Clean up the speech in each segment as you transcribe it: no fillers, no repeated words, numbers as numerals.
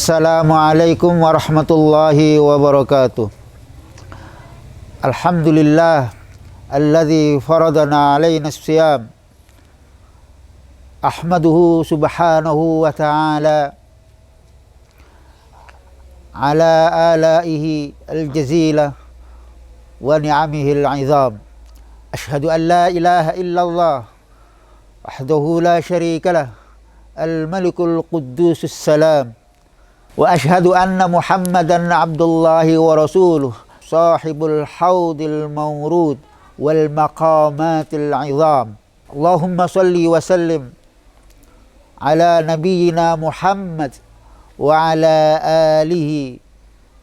Assalamualaikum warahmatullahi wabarakatuh. Alhamdulillah alladzi faradana alaina as-siyam. Ahmaduhu subhanahu wa ta'ala ala alaihi al-jazila wa ni'amihi al-'izam. Ashhadu an la ilaha illallah wahdahu la syarika lah al-malikul quddusus salam. Wa ashhadu anna Muhammadan abdullahi wa rasuluh sahibul haudil mawrud wal maqamatil 'izam. Allahumma salli wa sallim ala nabiyyina Muhammad wa ala alihi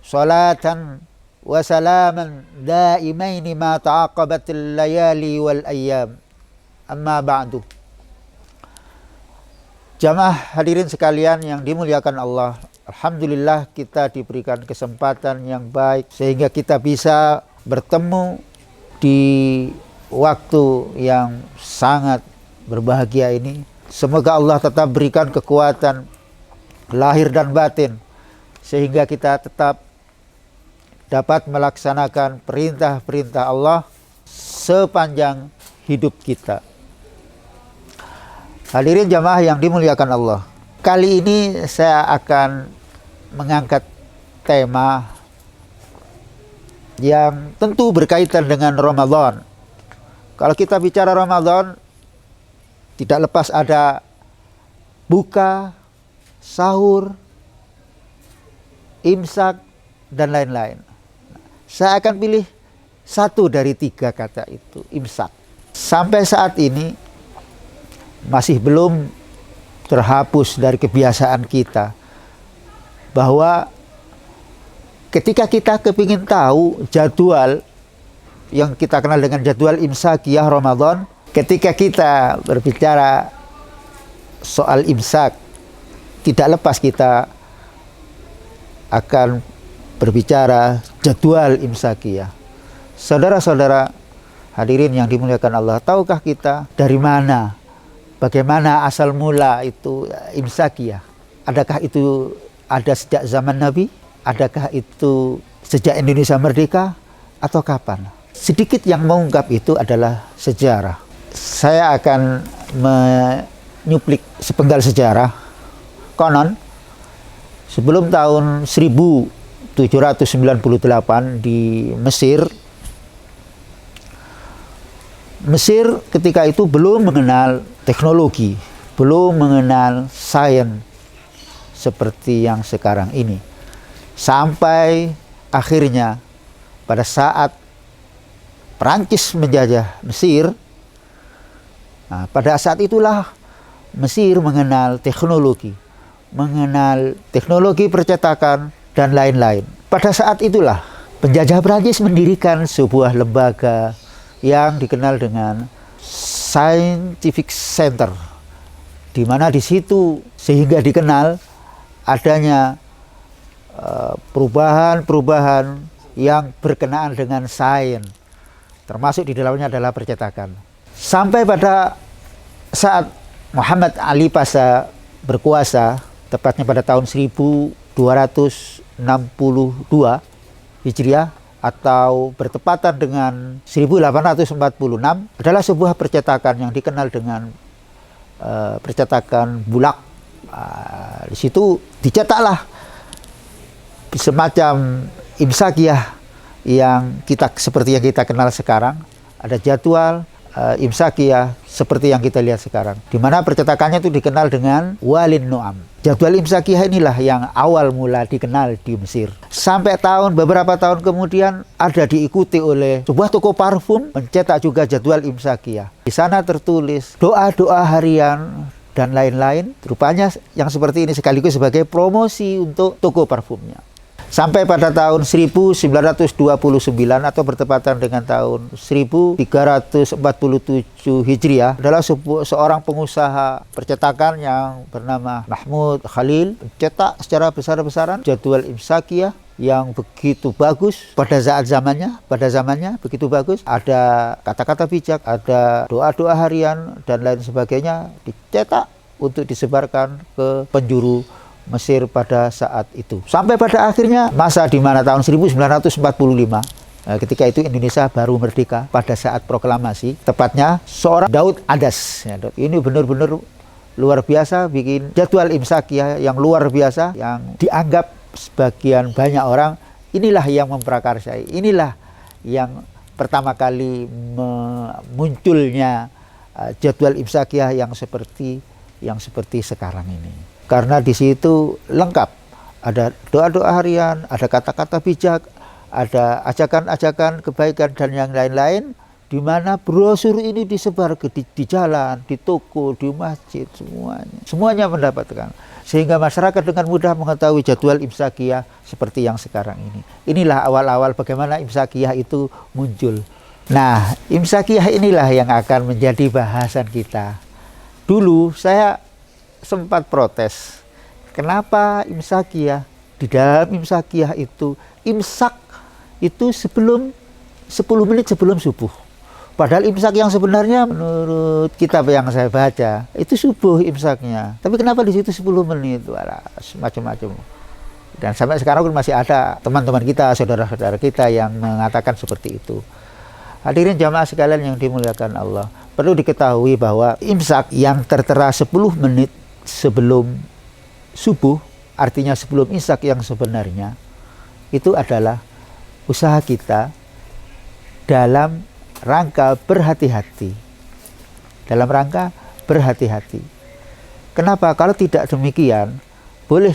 salatan wa salaman daimaini ma ta'aqabatil layali wal ayyam. Amma ba'du. Jamaah hadirin sekalian yang dimuliakan Allah, alhamdulillah kita diberikan kesempatan yang baik sehingga kita bisa bertemu di waktu yang sangat berbahagia ini. Semoga Allah tetap berikan kekuatan lahir dan batin sehingga kita tetap dapat melaksanakan perintah-perintah Allah sepanjang hidup kita. Hadirin jamaah yang dimuliakan Allah, kali ini saya akan mengangkat tema yang tentu berkaitan dengan Ramadan. Kalau kita bicara Ramadan, tidak lepas ada buka, sahur, imsak, dan lain-lain. Saya akan pilih satu dari tiga kata itu, imsak. Sampai saat ini masih belum terhapus dari kebiasaan kita bahwa ketika kita kepingin tahu jadwal yang kita kenal dengan jadwal imsakiyah Ramadan, ketika kita berbicara soal imsak, tidak lepas kita akan berbicara jadwal imsakiyah. Saudara-saudara hadirin yang dimuliakan Allah, tahukah kita dari mana, bagaimana asal mula itu imsakiyah? Adakah itu ada sejak zaman Nabi? Adakah itu sejak Indonesia merdeka? Atau kapan? Sedikit yang mengungkap itu adalah sejarah. Saya akan menyuplik sepenggal sejarah. Konon, sebelum tahun 1798 di Mesir ketika itu belum mengenal teknologi, belum mengenal sains seperti yang sekarang ini. Sampai akhirnya pada saat Perancis menjajah Mesir, pada saat itulah Mesir mengenal teknologi percetakan dan lain-lain. Pada saat itulah penjajah Perancis mendirikan sebuah lembaga yang dikenal dengan Scientific Center, di mana di situ sehingga dikenal adanya perubahan-perubahan yang berkenaan dengan sains, termasuk di dalamnya adalah percetakan. Sampai pada saat Muhammad Ali Pasha berkuasa, tepatnya pada tahun 1262 Hijriah atau bertepatan dengan 1846, adalah sebuah percetakan yang dikenal dengan percetakan bulak. Di situ dicetaklah semacam imsakiyah yang seperti yang kita kenal sekarang. Ada jadwal imsakiyah seperti yang kita lihat sekarang, di mana percetakannya itu dikenal dengan walin nu'am. Jadwal imsakiyah inilah yang awal mula dikenal di Mesir. Sampai beberapa tahun kemudian ada diikuti oleh sebuah toko parfum mencetak juga jadwal imsakiyah. Di sana tertulis doa-doa harian dan lain-lain. Rupanya yang seperti ini sekaligus sebagai promosi untuk toko parfumnya. Sampai pada tahun 1929 atau bertepatan dengan tahun 1347 Hijriah adalah seorang pengusaha percetakan yang bernama Mahmud Khalil mencetak secara besar-besaran jadwal imsakiyah yang begitu bagus pada zamannya begitu bagus. Ada kata-kata bijak, ada doa-doa harian dan lain sebagainya, dicetak untuk disebarkan ke penjuru Mesir pada saat itu. Sampai pada akhirnya masa di mana tahun 1945, ketika itu Indonesia baru merdeka pada saat proklamasi, tepatnya seorang Daud Adas. Ini benar-benar luar biasa, bikin jadwal imsakiyah yang luar biasa, yang dianggap sebagian banyak orang, inilah yang memprakarsai, inilah yang pertama kali munculnya jadwal imsakiyah yang seperti sekarang ini. Karena di situ lengkap, ada doa-doa harian, ada kata-kata bijak, ada ajakan-ajakan kebaikan dan yang lain-lain, di mana brosur ini disebar di jalan, di toko, di masjid, semuanya mendapatkan, sehingga masyarakat dengan mudah mengetahui jadwal imsakiyah seperti yang sekarang ini. Inilah awal-awal bagaimana imsakiyah itu muncul. Nah, imsakiyah inilah yang akan menjadi bahasan kita. Dulu saya sempat protes, kenapa imsakiyah, di dalam imsakiyah itu imsak itu 10 menit sebelum subuh. Padahal imsak yang sebenarnya menurut kitab yang saya baca itu subuh imsaknya. Tapi kenapa di situ 10 menit? Wala, macam-macam. Dan sampai sekarang pun masih ada teman-teman kita, saudara-saudara kita yang mengatakan seperti itu. Hadirin jamaah sekalian yang dimuliakan Allah, perlu diketahui bahwa imsak yang tertera 10 menit sebelum subuh, artinya sebelum imsak yang sebenarnya, itu adalah usaha kita dalam rangka berhati-hati. Dalam rangka berhati-hati. Kenapa? Kalau tidak demikian, boleh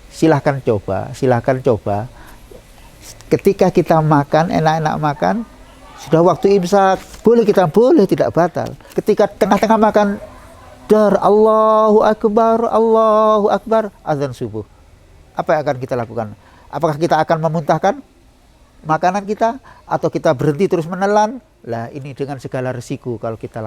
silahkan coba. Ketika kita makan, enak-enak makan, sudah waktu imsak, boleh tidak batal. Ketika tengah-tengah makan, Allahu Akbar, azan subuh. Apa yang akan kita lakukan? Apakah kita akan memuntahkan makanan kita, atau kita berhenti terus menelan? Lah, ini dengan segala resiko kalau kita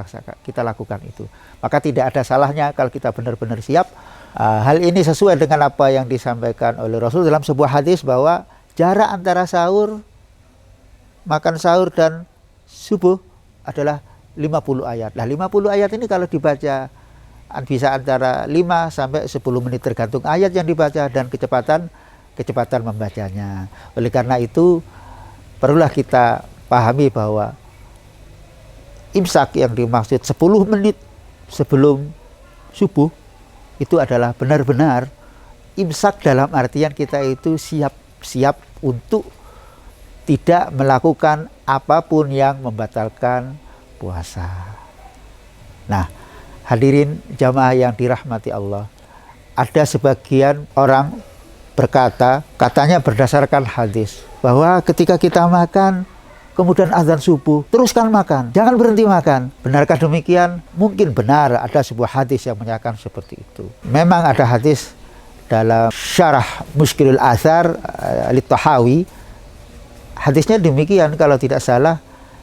lakukan itu. Maka tidak ada salahnya kalau kita benar-benar siap. Hal ini sesuai dengan apa yang disampaikan oleh Rasul dalam sebuah hadis, bahwa jarak antara makan sahur dan subuh adalah 50 ayat. Nah, 50 ayat ini kalau dibaca bisa antara 5 sampai 10 menit tergantung ayat yang dibaca dan kecepatan membacanya. Oleh karena itu, perlulah kita pahami bahwa imsak yang dimaksud 10 menit sebelum subuh itu adalah benar-benar imsak dalam artian kita itu siap untuk tidak melakukan apapun yang membatalkan puasa. Nah, hadirin jamaah yang dirahmati Allah, ada sebagian orang berkata, katanya berdasarkan hadis, bahwa ketika kita makan kemudian azan subuh, teruskan makan, jangan berhenti makan. Benarkah demikian? Mungkin benar, ada sebuah hadis yang menyatakan seperti itu. Memang ada hadis dalam syarah Mushkilul Athar Al-Tahawi, hadisnya demikian kalau tidak salah,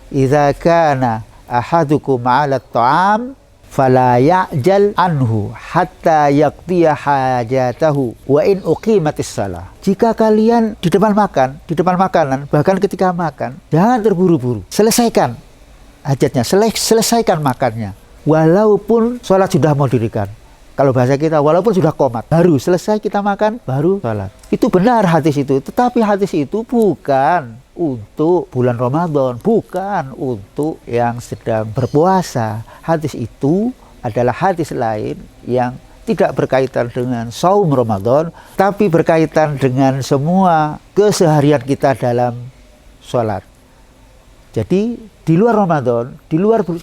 idza kana ahadukum 'ala at-ta'am fala ya'jal anhu hatta yaqdiya hajatahu wa in uqimatis shalah. Jika kalian di depan makanan, bahkan ketika makan, jangan terburu-buru. Selesaikan hajatnya, selesaikan makannya. Walaupun sholat sudah mau didirikan. Kalau bahasa kita, walaupun sudah qomat, baru selesai kita makan, baru sholat. Itu benar hadis itu, tetapi hadis itu bukan untuk bulan Ramadan, bukan untuk yang sedang berpuasa. Hadis itu adalah hadis lain yang tidak berkaitan dengan saum Ramadan, tapi berkaitan dengan semua keseharian kita dalam sholat. Jadi di luar Ramadan,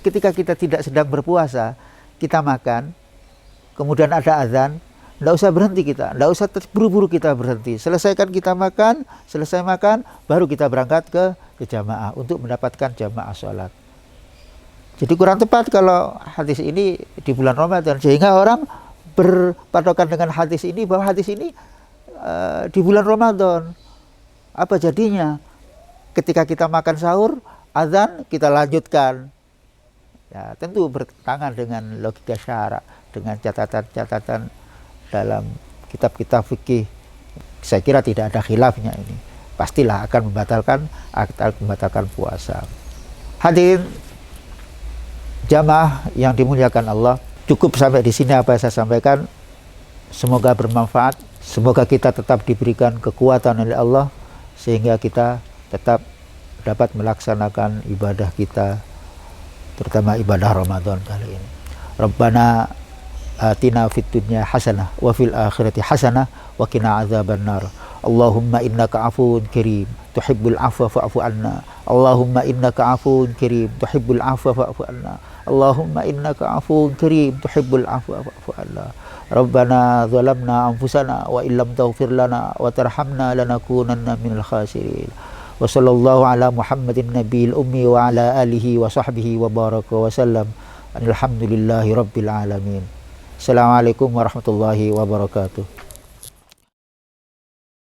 ketika kita tidak sedang berpuasa, kita makan, kemudian ada azan, tidak usah berhenti kita, tidak usah buru-buru kita berhenti. Selesaikan kita makan, selesai makan, baru kita berangkat ke jamaah untuk mendapatkan jamaah sholat. Jadi kurang tepat kalau hadis ini di bulan Ramadan, sehingga orang berpatokan dengan hadis ini, bahwa hadis ini di bulan Ramadan. Apa jadinya? Ketika kita makan sahur, azan, kita lanjutkan. Ya, tentu bertentangan dengan logika syara, dengan catatan-catatan dalam kitab-kitab fikih. Saya kira tidak ada khilafnya ini. Pastilah akan membatalkan puasa. Hadirin jamaah yang dimuliakan Allah, cukup sampai di sini apa yang saya sampaikan. semoga bermanfaat, semoga kita tetap diberikan kekuatan oleh Allah sehingga kita tetap dapat melaksanakan ibadah kita, terutama ibadah Ramadan kali ini. Rabbana atina fid dunya hasanah wa fil akhirati hasanah wa qina adzabannar. Allahumma innaka afuwun karim tuhibbul afwa fa'fu anna. Allahumma innaka afuwun karim tuhibbul afwa fa'fu anna. Allahumma innaka afuwun karim tuhibbul afwa fa'fu anna. Rabbana zalamna anfusana wa illam taghfir lana wa tarhamna lanakunanna minal khasirin. Wa sallallahu ala Muhammadin nabiyil ummi wa ala alihi wa sahbihi wa baraka wa sallam. Alhamdulillahi rabbil alamin. Assalamualaikum warahmatullahi wabarakatuh.